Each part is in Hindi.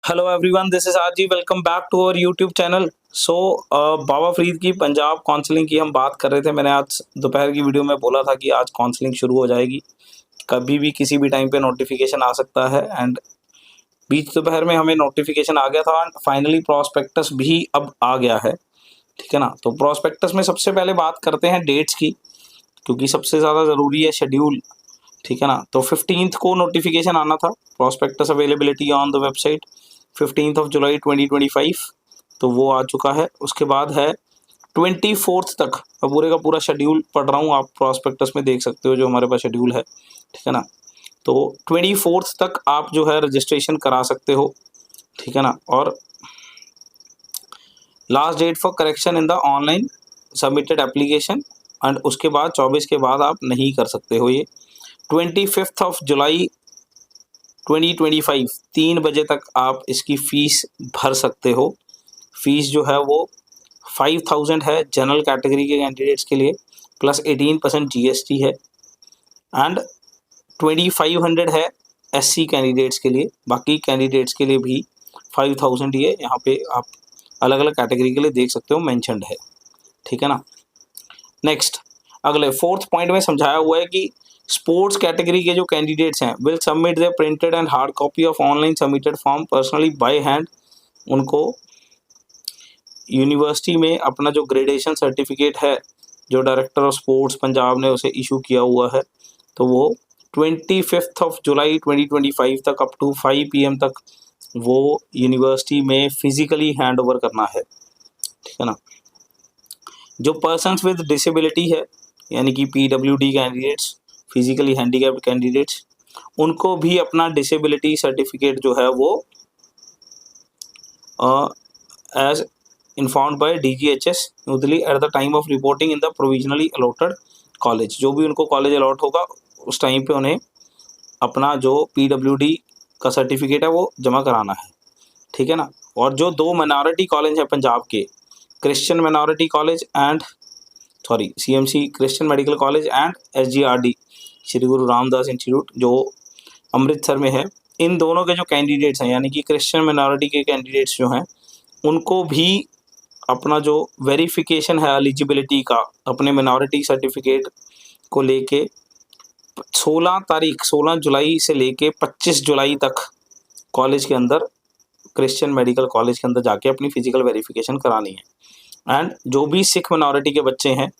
Hello everyone, this is RG. Welcome back to our YouTube channel. So Baba Farid की पंजाब काउंसलिंग की हम बात कर रहे थे। मैंने आज दोपहर की वीडियो में बोला था कि आज काउंसलिंग शुरू हो जाएगी, कभी भी किसी भी टाइम पे नोटिफिकेशन आ सकता है। एंड बीच दोपहर में हमें नोटिफिकेशन आ गया था एंड फाइनली प्रोस्पेक्टस भी अब आ गया है। ठीक है ना। तो प्रोस्पेक्टस में सबसे पहले बात करते हैं डेट्स की, क्योंकि सबसे ज़्यादा ज़रूरी है शेड्यूल। ठीक है ना। तो 15th को नोटिफिकेशन आना था। Prospectus availability on the website 15th of July 2025, तो वो आ चुका है। उसके बाद है 24th तक। अब पूरे का पूरा शेड्यूल पढ़ रहा हूँ, आप प्रोस्पेक्टस में देख सकते हो जो हमारे पास शेड्यूल है। ठीक है ना। तो 24th तक आप जो है रजिस्ट्रेशन करा सकते हो। ठीक है ना। और last date for correction in the online submitted application, and उसके बाद 24 के बाद आप नहीं कर सकते हो ये। 25 ऑफ जुलाई 2025 3 बजे तक आप इसकी फ़ीस भर सकते हो। फ़ीस जो है वो 5000 है जनरल कैटेगरी के कैंडिडेट्स के लिए, प्लस 18% जीएसटी है। एंड 2500 है एससी कैंडिडेट्स के लिए। बाकी कैंडिडेट्स के लिए भी 5000 ही है। यहाँ पे आप अलग अलग कैटेगरी के लिए देख सकते हो, मैंशनड है। ठीक है ना। नेक्स्ट, अगले 4th पॉइंट में समझाया हुआ है कि स्पोर्ट्स कैटेगरी के जो कैंडिडेट्स हैं will submit the printed and hard copy of online submitted form personally by hand. उनको यूनिवर्सिटी में अपना जो ग्रेडेशन सर्टिफिकेट है, जो डायरेक्टर ऑफ स्पोर्ट्स पंजाब ने उसे इशू किया हुआ है, तो वो 25 ऑफ जुलाई 2025 तक अप टू 5 PM तक वो यूनिवर्सिटी में फिजिकली हैंड ओवर करना है। ठीक है ना। जो पर्सन्स विद डिसेबिलिटी है, यानी कि PWD candidates, physically handicapped candidates, उनको भी अपना डिसेबिलिटी सर्टिफिकेट जो है वो as informed by DGHS New Delhi at the time of reporting in the provisionally allotted college. जो भी उनको कॉलेज अलॉट होगा उस टाइम पे उन्हें अपना जो PWD का सर्टिफिकेट है वो जमा कराना है। ठीक है ना। और जो 2 माइनॉरिटी कॉलेज है पंजाब के, Christian minority college and CMC Christian medical college and SGRD Shri Guru Ramdas institute जो अमृतसर में है, इन दोनों के जो कैंडिडेट्स हैं, यानी कि क्रिश्चियन माइनॉरिटी के कैंडिडेट्स जो हैं, उनको भी अपना जो वेरिफिकेशन है एलिजिबिलिटी का अपने माइनॉरिटी सर्टिफिकेट को लेके 16 जुलाई से लेके 25 जुलाई तक कॉलेज के अंदर, क्रिश्चियन मेडिकल कॉलेज के अंदर जाके अपनी फिजिकल वेरिफिकेशन करानी है। एंड जो भी सिख माइनॉरिटी के बच्चे हैं,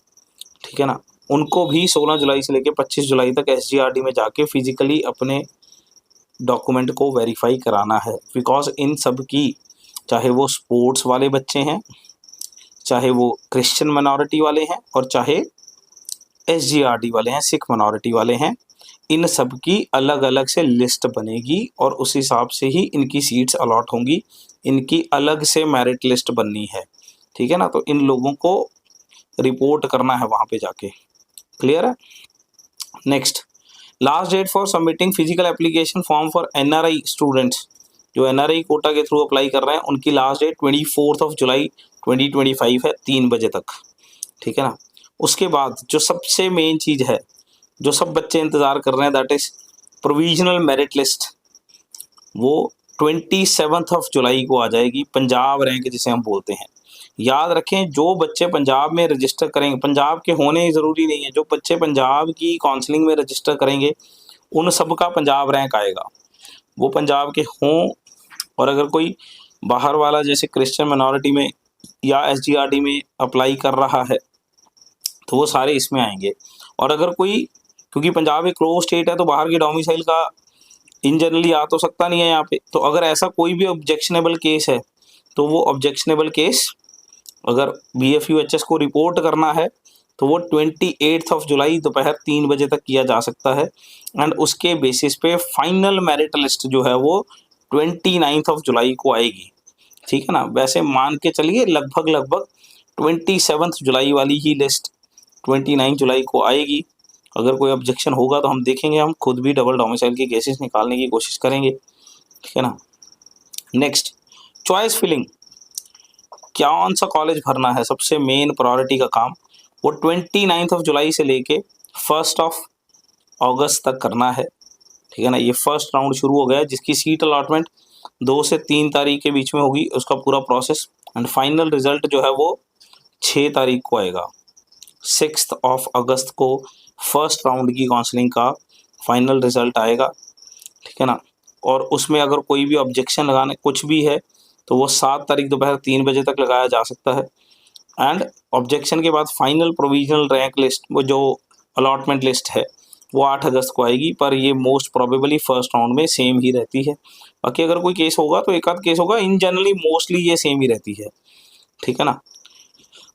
ठीक है ना, उनको भी 16 जुलाई से लेकर 25 जुलाई तक SGRD में जाके फिजिकली अपने डॉक्यूमेंट को वेरीफाई कराना है। बिकॉज इन सब की, चाहे वो स्पोर्ट्स वाले बच्चे हैं, चाहे वो क्रिश्चियन माइनॉरिटी वाले हैं, और चाहे SGRD वाले हैं, सिख माइनॉरिटी वाले हैं, इन सब की अलग अलग से लिस्ट बनेगी और उस हिसाब से ही इनकी सीट्स अलॉट होंगी। इनकी अलग से मेरिट लिस्ट बननी है। ठीक है ना। तो इन लोगों को रिपोर्ट करना है वहाँ पे जाके। क्लियर है। Next, last date for submitting physical application form for NRI students, जो NRI कोटा के थ्रू अप्लाई कर रहे हैं, उनकी लास्ट डेट 24 ऑफ जुलाई 2025 है, 3 बजे तक। ठीक है ना। उसके बाद जो सबसे मेन चीज़ है, जो सब बच्चे इंतज़ार कर रहे हैं, that is provisional merit list. वो 27 ऑफ जुलाई को आ जाएगी, पंजाब रैंक जिसे हम बोलते हैं। याद रखें, जो बच्चे पंजाब में रजिस्टर करेंगे, पंजाब के होने ज़रूरी नहीं है, जो बच्चे पंजाब की काउंसलिंग में रजिस्टर करेंगे उन सब का पंजाब रैंक आएगा, वो पंजाब के हों। और अगर कोई बाहर वाला जैसे क्रिश्चियन माइनॉरिटी में या SGRD में अप्लाई कर रहा है तो वो सारे इसमें आएंगे। और अगर कोई, क्योंकि पंजाब एक क्लोज स्टेट है तो बाहर की डोमिसाइल का इन जनरली आ तो सकता नहीं है यहाँ पे, तो अगर ऐसा कोई भी ऑब्जेक्शनेबल केस है तो वो ऑब्जेक्शनेबल केस अगर BFUHS को रिपोर्ट करना है तो वो 28 ऑफ जुलाई दोपहर 3 बजे तक किया जा सकता है। एंड उसके बेसिस पे फाइनल मेरिट लिस्ट जो है वो 29 ऑफ जुलाई को आएगी। ठीक है ना। वैसे मान के चलिए लगभग 27 जुलाई वाली ही लिस्ट 29 जुलाई को आएगी। अगर कोई ऑब्जेक्शन होगा तो हम देखेंगे, हम खुद भी डबल डोमिसाइल के केसेस निकालने की कोशिश करेंगे। ठीक है ना। नेक्स्ट, चॉइस फिलिंग, कौन सा कॉलेज भरना है, सबसे मेन प्रायोरिटी का काम वो 29 ऑफ जुलाई से लेके 1 ऑफ अगस्त तक करना है। ठीक है ना। ये फर्स्ट राउंड शुरू हो गया है, जिसकी सीट अलॉटमेंट 2 से 3 तारीख के बीच में होगी उसका पूरा प्रोसेस, एंड फाइनल रिजल्ट जो है वो 6 तारीख को आएगा। 6 अगस्त को फर्स्ट राउंड की काउंसलिंग का फाइनल रिजल्ट आएगा, ठीक है ना। और उसमें अगर कोई भी ऑब्जेक्शन लगाने कुछ भी है तो वो 7 तारीख दोपहर 3 बजे तक लगाया जा सकता है। एंड ऑब्जेक्शन के बाद फाइनल प्रोविजनल रैंक लिस्ट, वो जो अलॉटमेंट लिस्ट है, वो 8 अगस्त को आएगी, पर ये मोस्ट प्रोबेबली फर्स्ट राउंड में सेम ही रहती है। बाकी अगर कोई केस होगा तो एक आध केस होगा, इन जनरली मोस्टली ये सेम ही रहती है, ठीक है ना।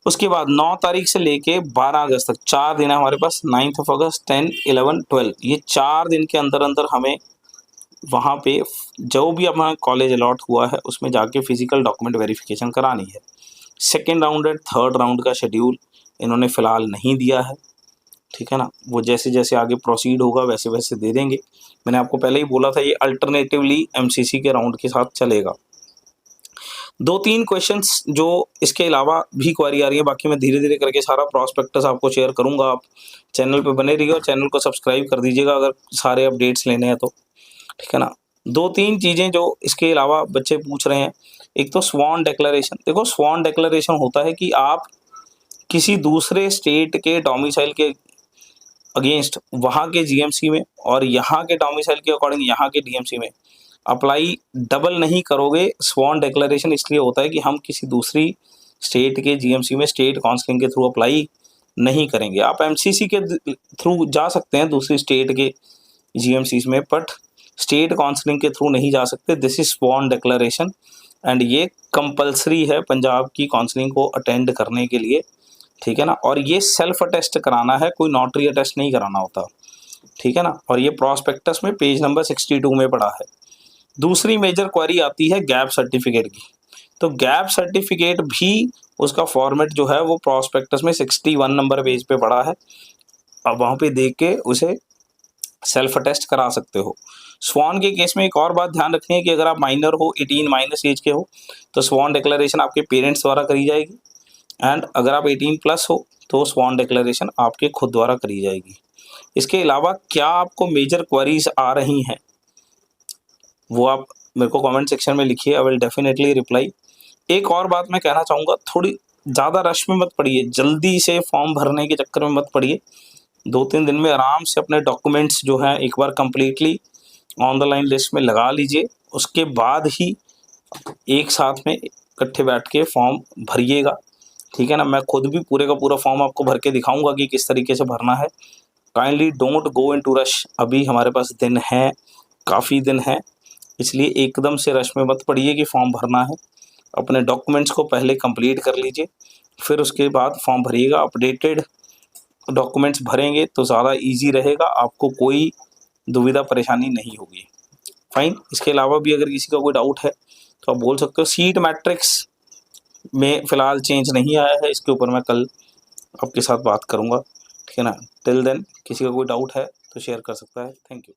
उसके बाद 9 तारीख से लेके 12 अगस्त तक 4 दिन है हमारे पास, 9 अगस्त, 10, 11, 12, ये 4 दिन के अंदर अंदर हमें वहाँ पे जो भी अपना कॉलेज अलॉट हुआ है उसमें जाके फिजिकल डॉक्यूमेंट वेरिफिकेशन करानी है। Second round and third round का शेड्यूल इन्होंने फ़िलहाल नहीं दिया है, ठीक है ना। वो जैसे जैसे आगे प्रोसीड होगा वैसे वैसे दे देंगे। मैंने आपको पहले ही बोला था ये अल्टरनेटिवली एमसीसी के राउंड के साथ चलेगा। 2-3 क्वेश्चंस जो इसके अलावा भी क्वेरी आ रही है, बाकी मैं धीरे धीरे करके सारा प्रॉस्पेक्टस आपको शेयर करूंगा। आप चैनल पे बने रहिए और चैनल को सब्सक्राइब कर दीजिएगा अगर सारे अपडेट्स लेने हैं तो, ठीक है ना। 2-3 चीज़ें जो इसके अलावा बच्चे पूछ रहे हैं, एक तो स्वॉन डिक्लेरेशन। देखो स्वॉन डिक्लेरेशन होता है कि आप किसी दूसरे स्टेट के डोमिसाइल के अगेंस्ट वहाँ के जीएमसी में और यहाँ के डोमिसाइल के अकॉर्डिंग यहाँ के डीएमसी में अप्लाई डबल नहीं करोगे। स्वॉन डिक्लेरेशन इसलिए होता है कि हम किसी दूसरी स्टेट के जीएमसी में स्टेट काउंसलिंग के थ्रू अप्लाई नहीं करेंगे। आप एमसीसी के थ्रू जा सकते हैं दूसरी स्टेट के जीएमसी में, बट स्टेट काउंसलिंग के थ्रू नहीं जा सकते। This is sworn declaration and ये कंपलसरी है पंजाब की काउंसलिंग को अटेंड करने के लिए, ठीक है ना। और ये सेल्फ अटेस्ट कराना है, कोई नोटरी अटेस्ट नहीं कराना होता, ठीक है ना। और ये प्रॉस्पेक्टस में पेज नंबर 62 में पड़ा है। दूसरी मेजर क्वेरी आती है गैप सर्टिफिकेट की। तो गैप सर्टिफिकेट भी उसका फॉर्मेट जो है वो प्रॉस्पेक्टस में 61 नंबर पेज पे पड़ा है। अब वहाँ पे देख के उसे सेल्फ अटेस्ट करा सकते हो। स्वॉन के केस में एक और बात ध्यान रखनी है कि अगर आप माइनर हो, 18 माइनस एज के हो, तो स्वॉन डिक्लेरेशन आपके पेरेंट्स द्वारा करी जाएगी, एंड अगर आप 18 प्लस हो तो स्वॉन डिक्लेरेशन आपके खुद द्वारा करी जाएगी। इसके अलावा क्या आपको मेजर क्वेरीज आ रही हैं वो आप मेरे को कमेंट सेक्शन में लिखिए, आई विल डेफिनेटली रिप्लाई। एक और बात मैं कहना चाहूँगा, थोड़ी ज़्यादा रश में मत पड़िए, जल्दी से फॉर्म भरने के चक्कर में मत पड़िए। 2-3 दिन में आराम से अपने डॉक्यूमेंट्स जो हैं एक बार completely on the line list में लगा लीजिए, उसके बाद ही एक साथ में इकट्ठे बैठ के फॉर्म भरिएगा, ठीक है ना। मैं खुद भी पूरे का पूरा फॉर्म आपको भर के दिखाऊंगा कि किस तरीके से भरना है। Kindly don't go into rush, अभी हमारे पास दिन है, काफ़ी दिन है, इसलिए एकदम से रश में मत पड़िए कि फॉर्म भरना है। अपने डॉक्यूमेंट्स को पहले कंप्लीट कर लीजिए, फिर उसके बाद फॉर्म भरिएगा। अपडेटेड डॉक्यूमेंट्स भरेंगे तो ज़्यादा इजी रहेगा, आपको कोई दुविधा परेशानी नहीं होगी। फाइन। इसके अलावा भी अगर किसी का कोई डाउट है तो आप बोल सकते हो। सीट मैट्रिक्स में फ़िलहाल चेंज नहीं आया है, इसके ऊपर मैं कल आपके साथ बात करूँगा, ठीक है ना। टिल देन किसी का कोई डाउट है तो शेयर कर सकता है। Thank you.